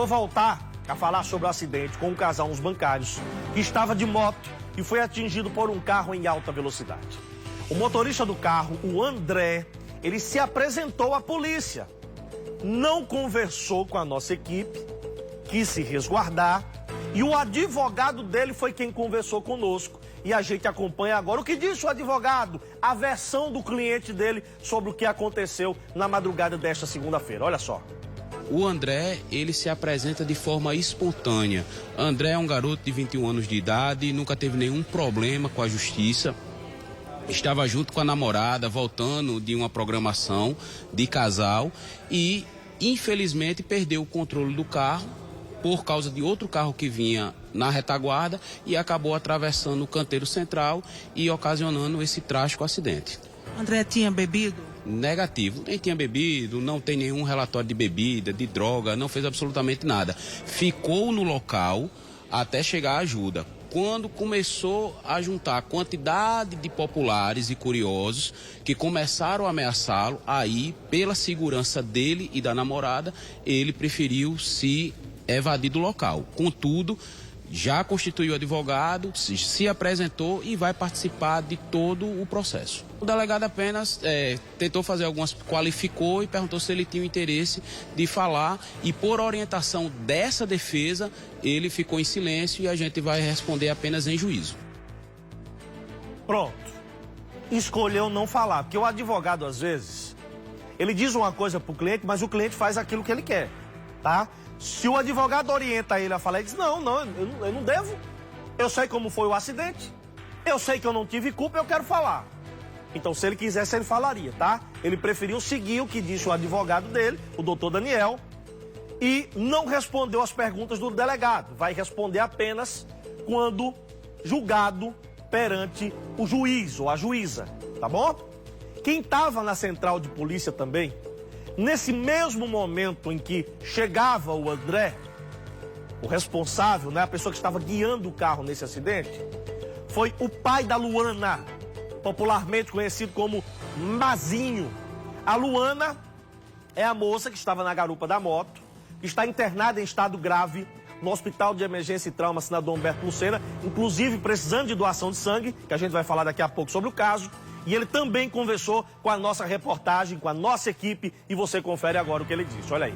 vou voltar a falar sobre o acidente com um casal nos bancários que estava de moto e foi atingido por um carro em alta velocidade. O motorista do carro, o André, ele se apresentou à polícia. Não conversou com a nossa equipe, quis se resguardar, e o advogado dele foi quem conversou conosco. E a gente acompanha agora o que disse o advogado, a versão do cliente dele sobre o que aconteceu na madrugada desta segunda-feira. Olha só. O André, ele se apresenta de forma espontânea. André é um garoto de 21 anos de idade, nunca teve nenhum problema com a justiça. Estava junto com a namorada, voltando de uma programação de casal e, infelizmente, perdeu o controle do carro por causa de outro carro que vinha na retaguarda e acabou atravessando o canteiro central e ocasionando esse trágico acidente. André tinha bebido? Negativo, nem tinha bebido, não tem nenhum relatório de bebida, de droga, não fez absolutamente nada. Ficou no local até chegar a ajuda. Quando começou a juntar a quantidade de populares e curiosos que começaram a ameaçá-lo, aí, pela segurança dele e da namorada, ele preferiu se evadir do local. Contudo, já constituiu advogado, se apresentou e vai participar de todo o processo. O delegado apenas tentou fazer qualificou e perguntou se ele tinha o interesse de falar e por orientação dessa defesa, ele ficou em silêncio e a gente vai responder apenas em juízo. Pronto. Escolheu não falar, porque o advogado, às vezes, ele diz uma coisa pro cliente, mas o cliente faz aquilo que ele quer, tá? Se o advogado orienta ele a falar, ele diz, não, eu não devo. Eu sei como foi o acidente. Eu sei que eu não tive culpa, eu quero falar. Então, se ele quisesse, ele falaria, tá? Ele preferiu seguir o que disse o advogado dele, o doutor Daniel, e não respondeu as perguntas do delegado. Vai responder apenas quando julgado perante o juiz ou a juíza, tá bom? Quem estava na central de polícia também, nesse mesmo momento em que chegava o André, o responsável, né, a pessoa que estava guiando o carro nesse acidente, foi o pai da Luana, popularmente conhecido como Mazinho. A Luana é a moça que estava na garupa da moto, que está internada em estado grave no Hospital de Emergência e Trauma Senador Humberto Lucena, inclusive precisando de doação de sangue, que a gente vai falar daqui a pouco sobre o caso. E ele também conversou com a nossa reportagem, com a nossa equipe, e você confere agora o que ele disse. Olha aí.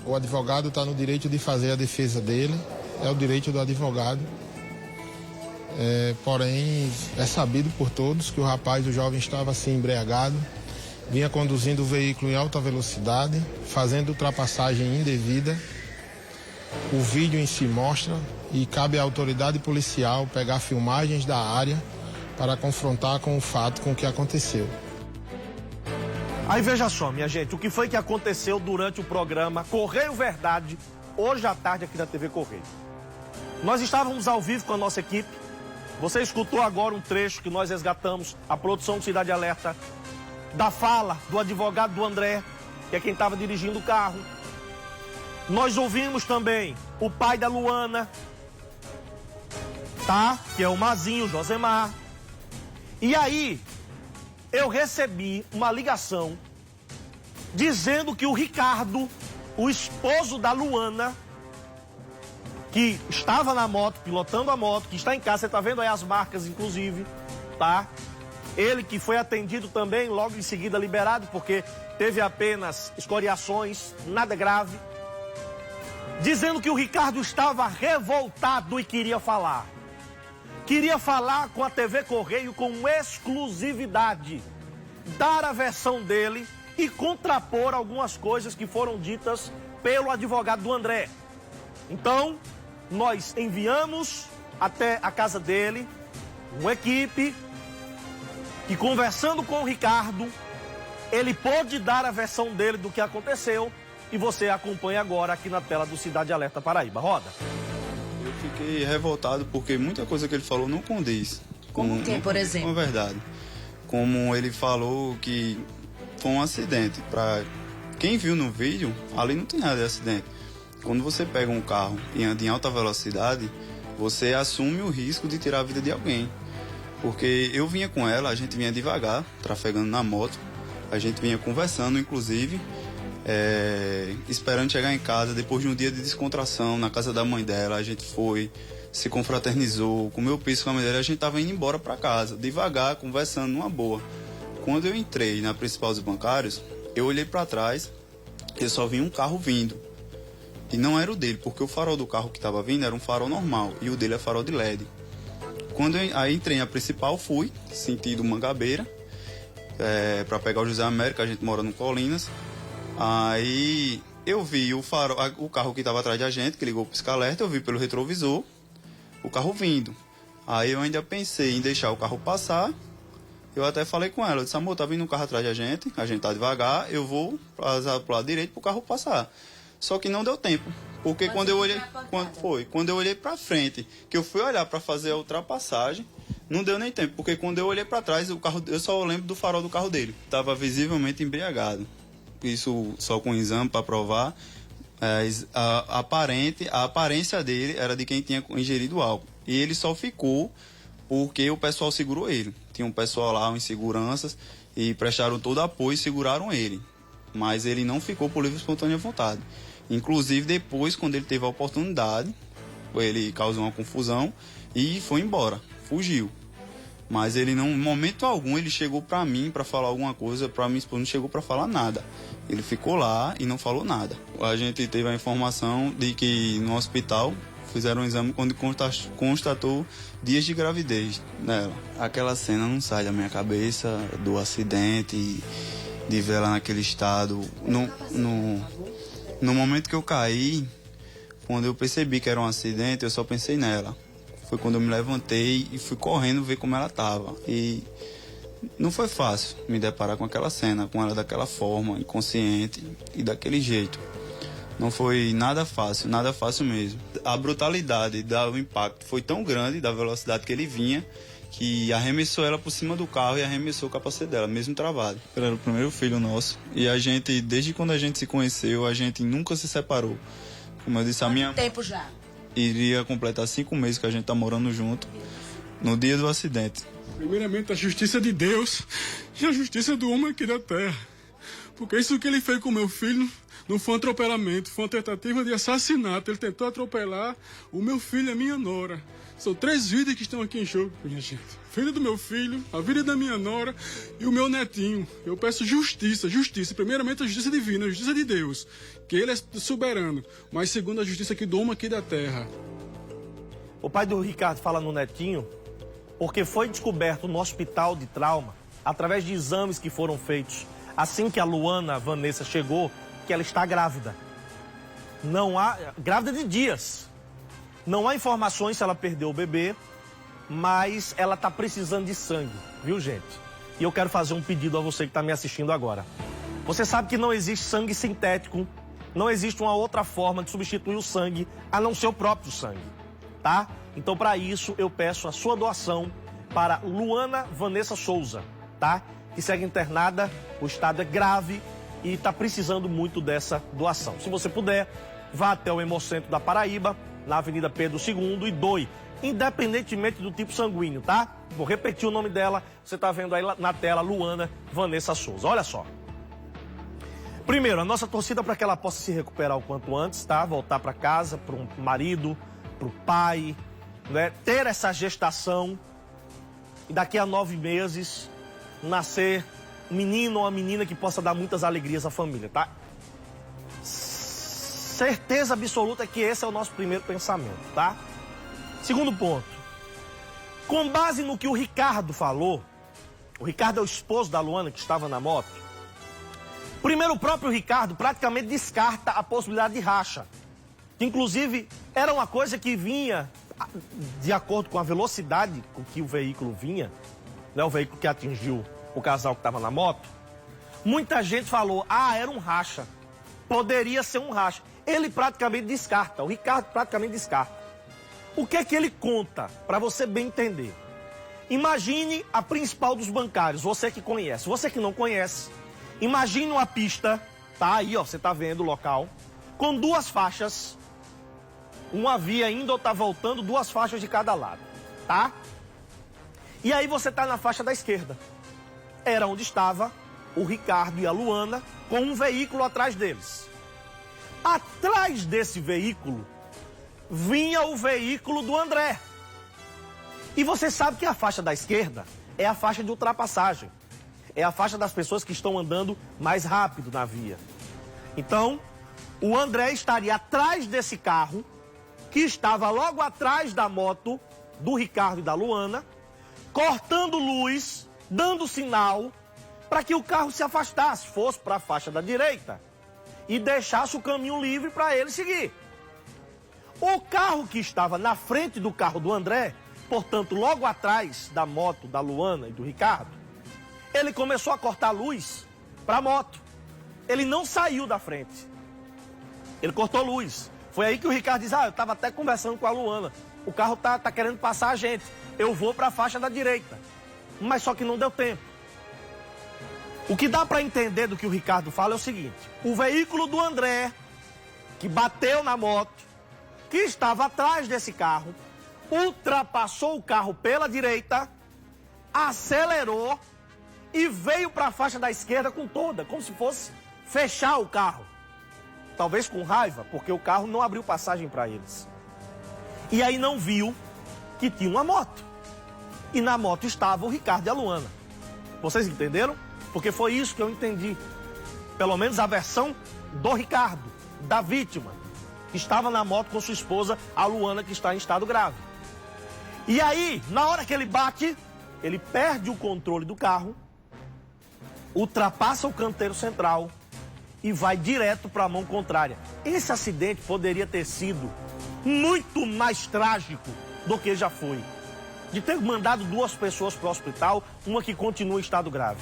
O advogado está no direito de fazer a defesa dele, é o direito do advogado. Porém, é sabido por todos que o jovem estava assim embriagado, vinha conduzindo o veículo em alta velocidade, fazendo ultrapassagem indevida. O vídeo em si mostra e cabe à autoridade policial pegar filmagens da área para confrontar com o fato, com o que aconteceu. Aí veja só, minha gente, o que foi que aconteceu durante o programa Correio Verdade, hoje à tarde aqui na TV Correio. Nós estávamos ao vivo com a nossa equipe. Você escutou agora um trecho que nós resgatamos, a produção do Cidade Alerta, da fala do advogado do André, que é quem estava dirigindo o carro. Nós ouvimos também o pai da Luana, tá? Que é o Mazinho, Josemar. E aí, eu recebi uma ligação dizendo que o Ricardo, o esposo da Luana, que estava na moto, pilotando a moto, que está em casa, você está vendo aí as marcas, inclusive, tá? Ele que foi atendido também, logo em seguida liberado, porque teve apenas escoriações, nada grave. Dizendo que o Ricardo estava revoltado e queria falar. Queria falar com a TV Correio com exclusividade, dar a versão dele e contrapor algumas coisas que foram ditas pelo advogado do André. Então, nós enviamos até a casa dele uma equipe que, conversando com o Ricardo, ele pôde dar a versão dele do que aconteceu e você acompanha agora aqui na tela do Cidade Alerta Paraíba. Roda. Eu fiquei revoltado porque muita coisa que ele falou não condiz. Como o que, por exemplo? Com a verdade. Como ele falou que foi um acidente. Para quem viu no vídeo, ali não tem nada de acidente. Quando você pega um carro e anda em alta velocidade, você assume o risco de tirar a vida de alguém. Porque eu vinha com ela, a gente vinha devagar, trafegando na moto, a gente vinha conversando, inclusive, esperando chegar em casa, depois de um dia de descontração na casa da mãe dela. A gente foi, se confraternizou, comeu pizza com a mãe dela, a gente tava indo embora para casa, devagar, conversando numa boa. Quando eu entrei na principal dos bancários, eu olhei para trás, eu só vi um carro vindo. E não era o dele, porque o farol do carro que estava vindo era um farol normal e o dele é farol de LED. Quando eu entrei na principal, fui, sentido Mangabeira, para pegar o José América, a gente mora no Colinas. Aí eu vi o carro que estava atrás da gente, que ligou o pisca-alerta, eu vi pelo retrovisor o carro vindo. Aí eu ainda pensei em deixar o carro passar. Eu até falei com ela, eu disse, amor, tá vindo um carro atrás da gente tá devagar, eu vou pro lado direito pro carro passar. Só que não deu tempo, porque quando eu olhei pra frente, que eu fui olhar para fazer a ultrapassagem, não deu nem tempo, porque quando eu olhei para trás, o carro, eu só lembro do farol do carro dele. Tava visivelmente embriagado. Isso só com exame para provar. A aparência dele era de quem tinha ingerido álcool. E ele só ficou porque o pessoal segurou ele. Tinha um pessoal lá, uns seguranças, e prestaram todo apoio e seguraram ele. Mas ele não ficou por livre e espontânea vontade. Inclusive, depois, quando ele teve a oportunidade, ele causou uma confusão e foi embora, fugiu. Mas ele não, em momento algum, ele chegou para mim para falar alguma coisa, para minha esposa não chegou para falar nada. Ele ficou lá e não falou nada. A gente teve a informação de que no hospital fizeram um exame quando constatou dias de gravidez nela. Aquela cena não sai da minha cabeça, do acidente, de ver ela naquele estado. No momento que eu caí, quando eu percebi que era um acidente, eu só pensei nela. Foi quando eu me levantei e fui correndo ver como ela estava. E não foi fácil me deparar com aquela cena, com ela daquela forma, inconsciente e daquele jeito. Não foi nada fácil mesmo. A brutalidade do impacto foi tão grande, da velocidade que ele vinha, que arremessou ela por cima do carro e arremessou o capacete dela, mesmo travado. Ele era o primeiro filho nosso. E a gente, desde quando a gente se conheceu, a gente nunca se separou. Como eu disse, a minha... Quanto tempo já? Iria completar 5 meses que a gente tá morando junto, no dia do acidente. Primeiramente, a justiça de Deus e a justiça do homem aqui da terra. Porque isso que ele fez com meu filho não foi um atropelamento, foi uma tentativa de assassinato. Ele tentou atropelar o meu filho e a minha nora. São 3 vidas que estão aqui em jogo, minha gente. Filho do meu filho, a vida da minha nora e o meu netinho. Eu peço justiça. Primeiramente a justiça divina, a justiça de Deus. Que ele é soberano. Mas segundo a justiça que do homem aqui da terra. O pai do Ricardo fala no netinho porque foi descoberto no hospital de trauma, através de exames que foram feitos assim que a Luana Vanessa chegou, que ela está grávida. Grávida de dias. Não há informações se ela perdeu o bebê, mas ela está precisando de sangue, viu, gente? E eu quero fazer um pedido a você que está me assistindo agora. Você sabe que não existe sangue sintético, não existe uma outra forma de substituir o sangue, a não ser o próprio sangue, tá? Então, para isso, eu peço a sua doação para Luana Vanessa Souza, tá? Que segue internada, o estado é grave e está precisando muito dessa doação. Se você puder, vá até o Hemocentro da Paraíba, na Avenida Pedro II, e doe, independentemente do tipo sanguíneo, tá? Vou repetir o nome dela, você está vendo aí na tela, Luana Vanessa Souza. Olha só. Primeiro, a nossa torcida para que ela possa se recuperar o quanto antes, tá? Voltar para casa, para o marido, para o pai, né? Ter essa gestação e daqui a 9 meses nascer um menino ou uma menina que possa dar muitas alegrias à família, tá? Certeza absoluta que esse é o nosso primeiro pensamento, tá? Segundo ponto. Com base no que o Ricardo falou, o Ricardo é o esposo da Luana que estava na moto. Primeiro, o próprio Ricardo praticamente descarta a possibilidade de racha. Que, inclusive, era uma coisa que vinha de acordo com a velocidade com que o veículo vinha, né, o veículo que atingiu o casal que estava na moto. Muita gente falou, era um racha. Poderia ser um racha. Ele praticamente descarta, o Ricardo praticamente descarta. O que é que ele conta, para você bem entender? Imagine a principal dos bancários, você que conhece. Você que não conhece, imagine uma pista, tá aí, ó, você tá vendo o local, com 2 faixas, uma via indo ou tá voltando, 2 faixas de cada lado, tá? E aí você tá na faixa da esquerda. Era onde estava o Ricardo e a Luana com um veículo atrás deles. Atrás desse veículo vinha o veículo do André. E você sabe que a faixa da esquerda é a faixa de ultrapassagem. É a faixa das pessoas que estão andando mais rápido na via. Então, o André estaria atrás desse carro, que estava logo atrás da moto do Ricardo e da Luana, cortando luz, dando sinal para que o carro se afastasse, fosse para a faixa da direita e deixasse o caminho livre para ele seguir. O carro que estava na frente do carro do André, portanto, logo atrás da moto da Luana e do Ricardo, ele começou a cortar a luz para a moto. Ele não saiu da frente. Ele cortou luz. Foi aí que o Ricardo diz, eu estava até conversando com a Luana. O carro tá querendo passar a gente. Eu vou para a faixa da direita. Mas só que não deu tempo. O que dá para entender do que o Ricardo fala é o seguinte. O veículo do André, que bateu na moto, que estava atrás desse carro, ultrapassou o carro pela direita, acelerou e veio para a faixa da esquerda com toda, como se fosse fechar o carro. Talvez com raiva, porque o carro não abriu passagem para eles. E aí não viu que tinha uma moto. E na moto estava o Ricardo e a Luana. Vocês entenderam? Porque foi isso que eu entendi. Pelo menos a versão do Ricardo, da vítima, que estava na moto com sua esposa, a Luana, que está em estado grave. E aí, na hora que ele bate, ele perde o controle do carro, ultrapassa o canteiro central e vai direto para a mão contrária. Esse acidente poderia ter sido muito mais trágico do que já foi. De ter mandado 2 pessoas para o hospital, uma que continua em estado grave.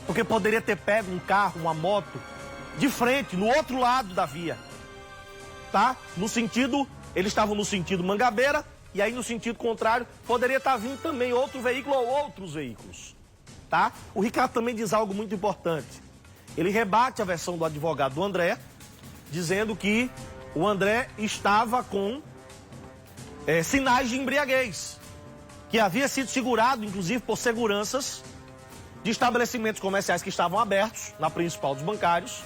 Porque poderia ter pego um carro, uma moto, de frente, no outro lado da via. Tá? No sentido, eles estavam no sentido Mangabeira, e aí no sentido contrário, poderia estar vindo também outro veículo ou outros veículos. Tá? O Ricardo também diz algo muito importante. Ele rebate a versão do advogado do André, dizendo que o André estava com sinais de embriaguez, que havia sido segurado, inclusive, por seguranças de estabelecimentos comerciais que estavam abertos, na principal dos bancários,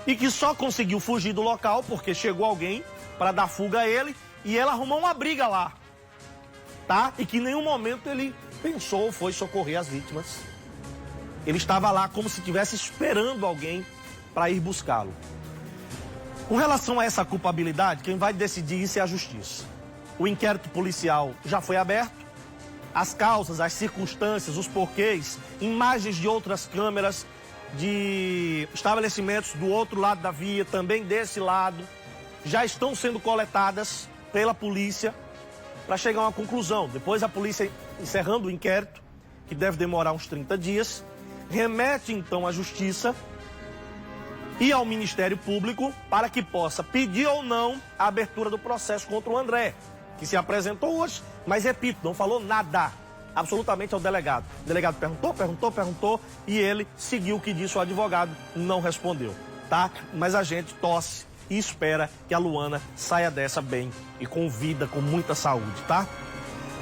e que só conseguiu fugir do local porque chegou alguém para dar fuga a ele e ela arrumou uma briga lá, tá? E que em nenhum momento ele pensou ou foi socorrer as vítimas. Ele estava lá como se estivesse esperando alguém para ir buscá-lo. Com relação a essa culpabilidade, quem vai decidir isso é a justiça. O inquérito policial já foi aberto. As causas, as circunstâncias, os porquês, imagens de outras câmeras, de estabelecimentos do outro lado da via, também desse lado, já estão sendo coletadas pela polícia para chegar a uma conclusão. Depois a polícia, encerrando o inquérito, que deve demorar uns 30 dias, remete então à Justiça e ao Ministério Público para que possa pedir ou não a abertura do processo contra o André, que se apresentou hoje, mas repito, não falou nada, absolutamente ao delegado. O delegado perguntou e ele seguiu o que disse o advogado, não respondeu, tá? Mas a gente torce e espera que a Luana saia dessa bem e com vida, com muita saúde, tá?